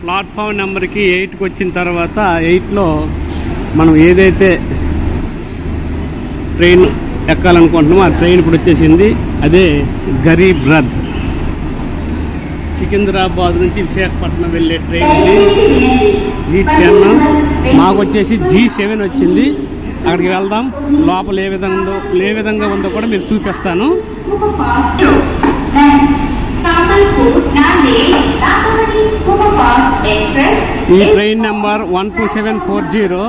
Platform నెంబర్కి 8కి వచ్చిన తర్వాత 8లో మనం ఏదైతే ట్రైన్ ఎక్కాలనుకుంటున్నామో ఆ ట్రైన్ ఇప్పుడు వచ్చేసింది. అదే గరీబ్ రథ్. సికింద్రాబాద్ నుంచి విశాఖపట్నం వెళ్ళే ట్రైన్ ఇది. G10. మాకు వచ్చేసి G7 వచ్చింది. అక్కడికి వెళ్దాం. లోపల ఏ విధంగా ఉందో కూడా మీకు చూపిస్తాను. ఈ ట్రైన్ నెంబర్ 12740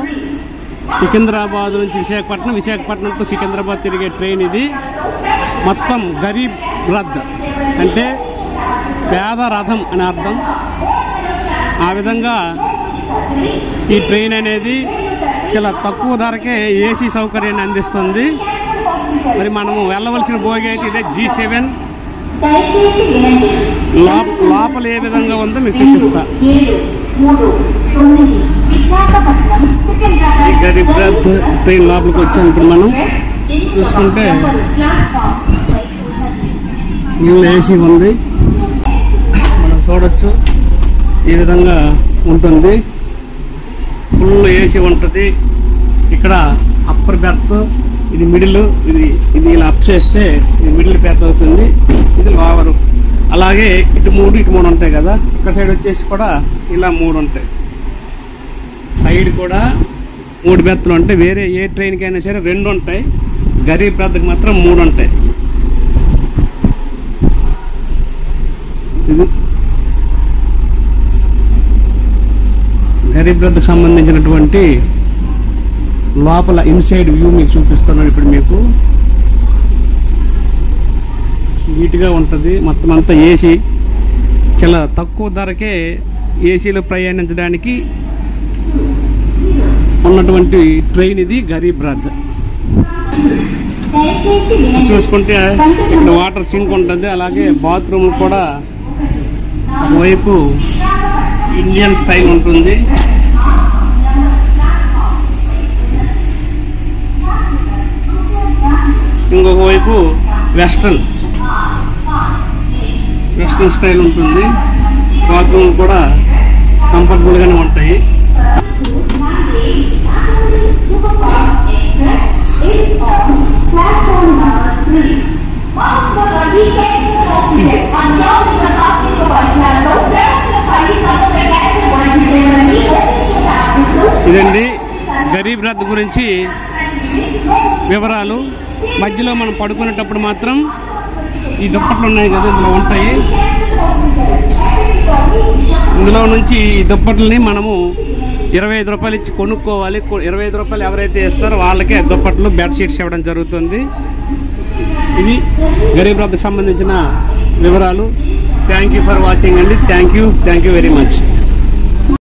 సికింద్రాబాద్ నుంచి విశాఖపట్నం టు సికింద్రాబాద్ తిరిగే ట్రైన్ ఇది. మొత్తం గరీబ్ రథ్ అంటే పేద రథం అని అర్థం. ఆ విధంగా ఈ ట్రైన్ అనేది చాలా తక్కువ ధరకే ఏసీ సౌకర్యాన్ని అందిస్తుంది. మరి మనము వెళ్ళవలసిన బోగి అయితే ఇదే G7. లోపల ఏ విధంగా ఉందో మీకు చూపిస్తా. గరీబ్ రథ్ ట్రైన్ లోపలికి వచ్చాం. ఇప్పుడు మనం చూసుకుంటే ఏసీ ఉంది. మనం చూడొచ్చు ఈ విధంగా ఉంటుంది. ఫుల్ ఏసీ ఉంటుంది. ఇక్కడ అప్పర్ బెర్త్, ఇది మిడిల్, ఇది ఇలా అప్ చేస్తే ఇది మిడిల్ బెర్త్ అవుతుంది, ఇది లోవరు. అలాగే ఇటు మూడు ఉంటాయి కదా. ఇక్కడ సైడ్ వచ్చేసి కూడా ఇలా 3 ఉంటాయి. సైడ్ కూడా 3 బెర్త్లు ఉంటాయి. వేరే ఏ ట్రైన్కి అయినా సరే 2 ఉంటాయి. గరీబ్ రథ్కి మాత్రం 3 ఉంటాయి. ఇది గరీబ్ రథ్కి సంబంధించినటువంటి లోపల ఇన్సైడ్ వ్యూ మీకు చూపిస్తున్నాను. ఇప్పుడు మీకు నీట్గా ఉంటుంది. మొత్తం అంతా ఏసీ. చాలా తక్కువ ధరకే ఏసీలో ప్రయాణించడానికి ఉన్నటువంటి ట్రైన్ ఇది గరీబ్ రథ్. చూసుకుంటే ఇక్కడ వాటర్ సింక్ ఉంటుంది. అలాగే బాత్రూమ్ కూడా ఒకవైపు ఇండియన్ స్టైల్ ఉంటుంది. ఇంకొక వైపు వెస్ట్రన్ స్టైల్ ఉంటుంది. బాత్రూమ్ కూడా కంఫర్టబుల్గానే ఉంటాయి. ఇదండి గరీబ్ రథ్ గురించి వివరాలు. మధ్యలో మనం పడుకునేటప్పుడు మాత్రం ఈ దుప్పట్లు ఉన్నాయి కదా, ఇందులో ఉంటాయి. ఇందులో నుంచి ఈ దుప్పట్లని మనము 25 రూపాయలు ఇచ్చి కొనుక్కోవాలి. 25 రూపాయలు ఎవరైతే ఇస్తారో వాళ్ళకే దుప్పట్లు, బెడ్షీట్స్ ఇవ్వడం జరుగుతుంది. ఇది గరీబ్ రథ్కి సంబంధించిన వివరాలు. థ్యాంక్ యూ ఫర్ వాచింగ్ అండి. Thank you very much.